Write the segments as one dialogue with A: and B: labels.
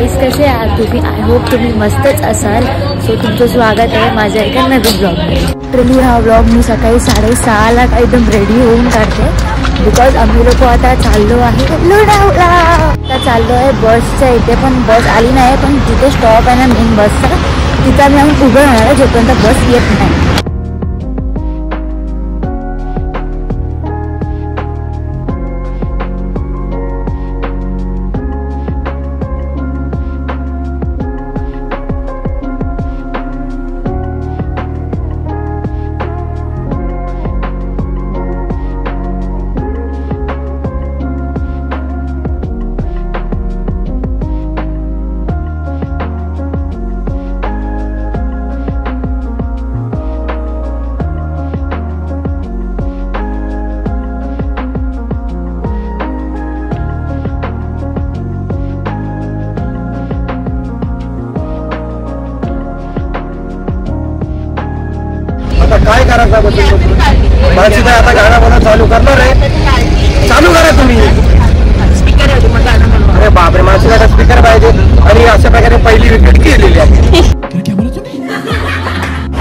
A: Guys कसे आहात तुम्ही? आय होप तुम्ही मस्तच असाल. सो तुमचं स्वागत आहे माझ्या एका नवीन ब्लॉगमध्ये. लिटरली हा ब्लॉग मी सकाळी 6:30ला एकदम रेडी होऊन काढते. बिकॉज आम्ही लोक आता चाललो आहे लोणावळा. आता चाललो आहे बसच्या इथे, पण बस आली नाही. पण जिथे स्टॉप आहे ना मेन बसचा, तिथं आम्ही उभं राहणार आहे जोपर्यंत बस येत नाही.
B: काय करायचं माझी काय आता गाणं म्हणून चालू करणार आहे. चालू करा तुम्ही. अरे बापरे, माझी काय स्पीकर पाहिजे. आणि अशा प्रकारे पहिली विकेट केलेली आहे.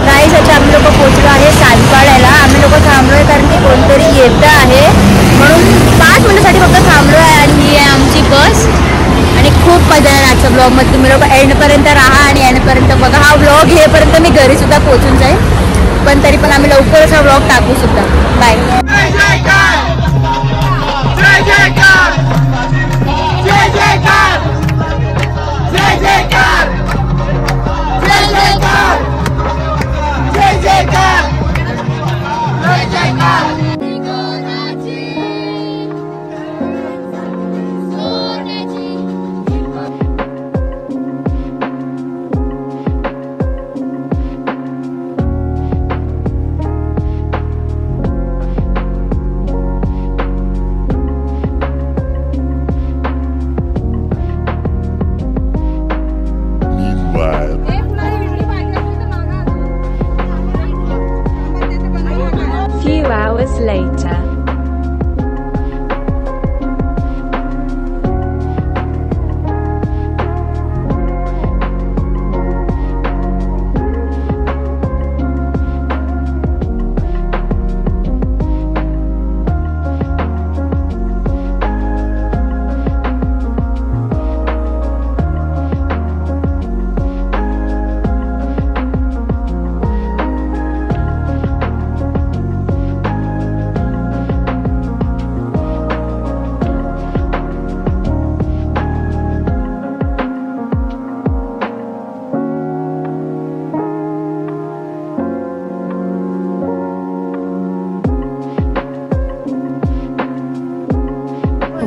A: गाईज आता आम्ही लोक पोहोचलो आहे सातपाड्याला. आम्ही लोक थांबलोय कारण की कोणतरी येत आहे म्हणून 5 मिनिटासाठी फक्त थांबलो आहे. आणि ही आहे आमची बस. आणि खूप मजा आहे आजच्या ब्लॉगमध्ये. तुम्ही लोक एंडपर्यंत राहा आणि एंडपर्यंत बघा. हा ब्लॉग हेपर्यंत मी घरी सुद्धा पोहोचून जाईल, पण तरी पण आम्ही लवकरच हा ब्लॉग टाकू सुद्धा. बाय.
C: Few hours later.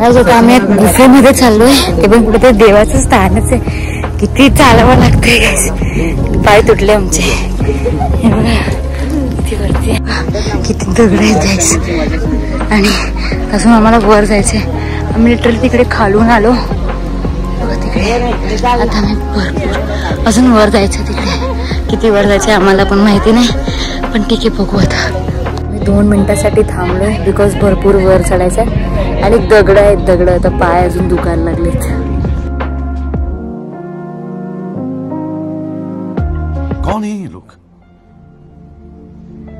A: आता आम्ही गुफेमध्ये चाललोय. ते पण कुठे देवाचं स्थानच आहे. किती चालावं लागतंय. पाय तुटले आमचे. हे बघा किती वरती, किती दगड आहेत. आणि अजून आम्हाला वर जायचंय. आम्ही लिटरली तिकडे खालून आलो बघा तिकडे. आता आम्ही भरपूर अजून वर जायचं. तिकडे किती वर जायचंय आम्हाला पण माहिती नाही, पण ठीक आहे बघू. आता मी 2 मिनिटासाठी थांबलोय बिकॉज भरपूर वर चढायचंय. आणि दगड आहेत दगड. आता पाय अजून दुखायला लागलेत.
D: कौन है ये लोग?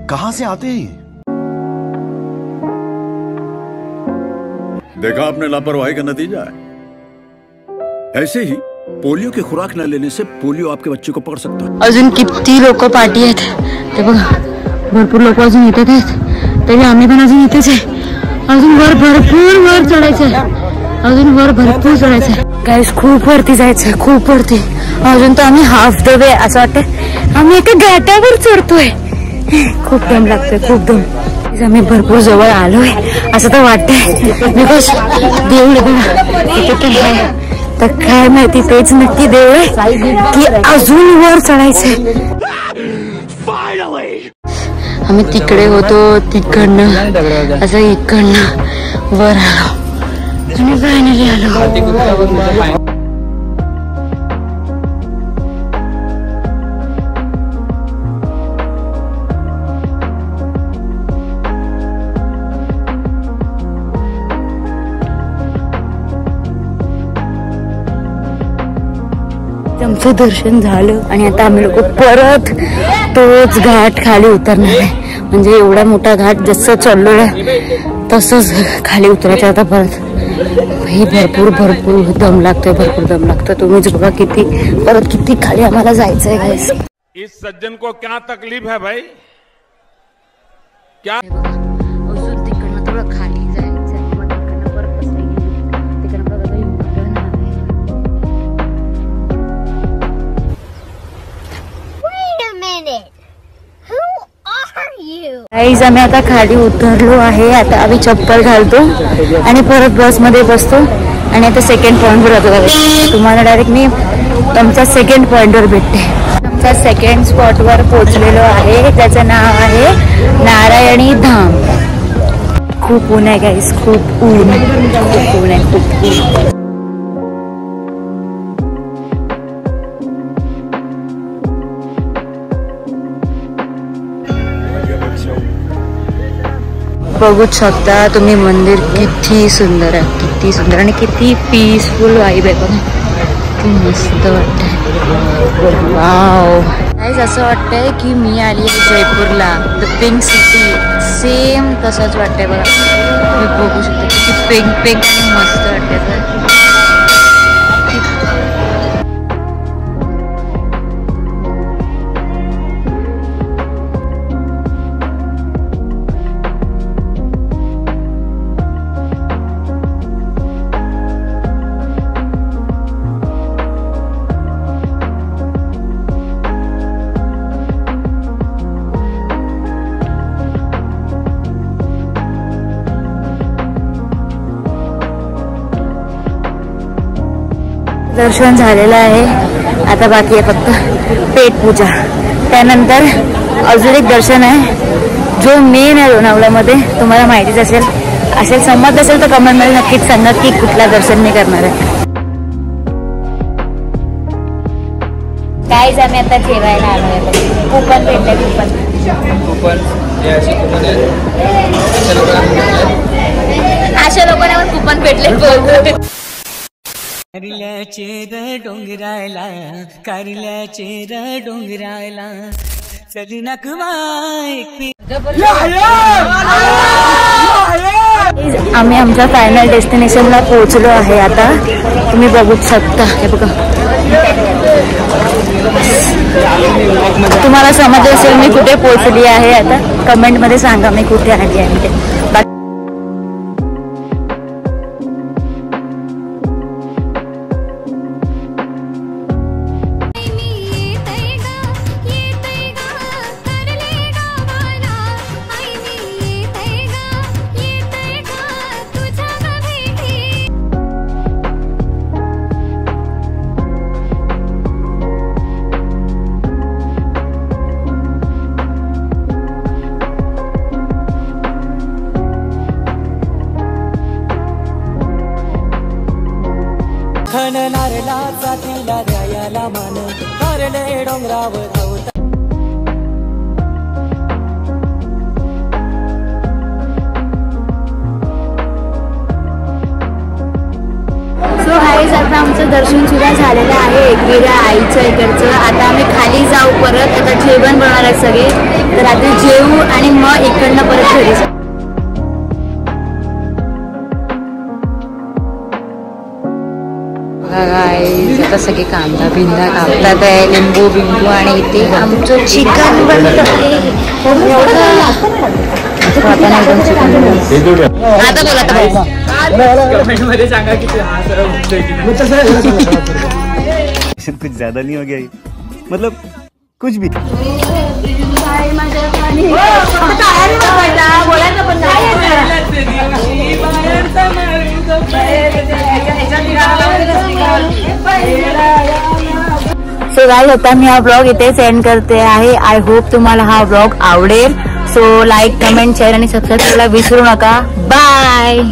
D: कहां से आते हैं?
E: देखा आपने लापरवाही का नतीजा है. ऐसे ही पोलियो की खुराक न लेने से पोलियो आपके बच्चे को पकड़ सकता है.
A: अजून किती लोक पाठी आहेत ते बघा. भरपूर लोक अजून येतात आहेत. तरी आम्ही पण अजून इथेच आहे. अजून वर भरपूर वर चढायचंय. अजून वर भरपूर चढायचंय. गाईस खूप वरती जायचंय, खूप वरती. अजून तर आम्ही हाफ द वे. असं वाटतंय आम्ही एका घाटावर चढतोय. खूप दम लागतोय, खूप दम. आम्ही भरपूर जवळ आलोय असं तर वाटतंय. बिकॉज देऊळ तर काय माहिती तेच नक्की देऊळ की अजून वर चढायचंय. आम्ही तिकडे होतो, तिकडनं असं इकडनं वर आलो आणि फायनली आलो. मस्त दर्शन झालं आणि आता आम्ही लोक परत तोच घाट खाली उतरणार आहे. म्हणजे एवढा मोठा घाट जसं चढलोय तसंच खाली उतरायचं आता परत. ही भरपूर दम लागतोय, भरपूर दम लागतोय. तुम्हीच बघा किती खाली आम्हाला जायचंय गाइस.
F: इस सज्जन को क्या तकलीफ है भाई? क्या
A: अजून तिकडनं थोडं खाली जायचं, मग तिकडनं परत तिकडनं बघा गाईज आम्ही आता खाली उतरलो आहे. आता आम्ही चप्पल घालतो आणि परत बसमध्ये बसतो आणि आता सेकंड पॉइंटवर जातो. तुम्हाला डायरेक्ट मी आमच्या सेकंड पॉइंटवर भेटते. आमच्या सेकंड स्पॉटवर पोहोचलेलो आहे, त्याचं नाव आहे नारायणी धाम. खूप ऊन आहे गाईज, खूप ऊन आहे, खूप ऊन. बघू शकता तुम्ही मंदिर किती सुंदर आहे, किती सुंदर आणि किती पीसफुल वाईब आहे बघा. किती मस्त वाटतंय. वाव गाईज, असं वाटतंय की मी आली आहे जयपूरला, द पिंक सिटी. सेम तसंच वाटतंय बघा. तुम्ही बघू शकता किती पिंक आणि मस्त वाटतंय. दर्शन झालेलं आहे. आता बाकी आहे फक्त पेट पूजा. त्यानंतर अजून एक दर्शन आहे जो मेन आहे लोणावळ्यामध्ये. तुम्हाला माहितीच असेल समजत असेल तर कमेंटमध्ये नक्कीच सांगा की कुठला दर्शन मी करणार आहे. काहीच आम्ही आता जेवायला आलो आहे. कुपन भेटलंय, अशा लोकांना कुपन भेटले.
G: कारल्याचे डोंगरायला, कारल्याचे डोंगरायला चली नकवा.
A: आम्ही आमच्या फायनल डेस्टिनेशनला पोहोचलो आहे. आता तुम्ही बघू शकता. हे बघा, तुम्हाला समजलं असेल मी कुठे पोहोचली आहे. आता कमेंटमध्ये सांगा मी कुठे आली आहे.
G: नारला जातीला द्यायला मान, कारले डोंगरावर धावता.
A: सो गाईज, आता आमचं दर्शन सुद्धा झालेलं आहे एकविरा आईचं इकडचं. आता आम्ही खाली जाऊ परत. आता जेवण बनवणार आहे सगळे, तर आता जेवू आणि मग इकडनं परत घरी जाऊ. गाईज, आता सगळे कांदा बिंदा कापतात आहे, लिंबू बिंबू, आणि इथे आमचं चिकन बनत आहे. आता बोला सांगा की
B: कुछ ज्यादा नहीं हो गया, मतलब कुछ भी.
A: सो गाइस, आता मी हा ब्लॉग इथे सेंड करते आहे. आय होप तुम्हाला हा ब्लॉग आवडेल. सो लाईक, कमेंट, शेअर आणि सबस्क्राईब करायला विसरू नका. बाय.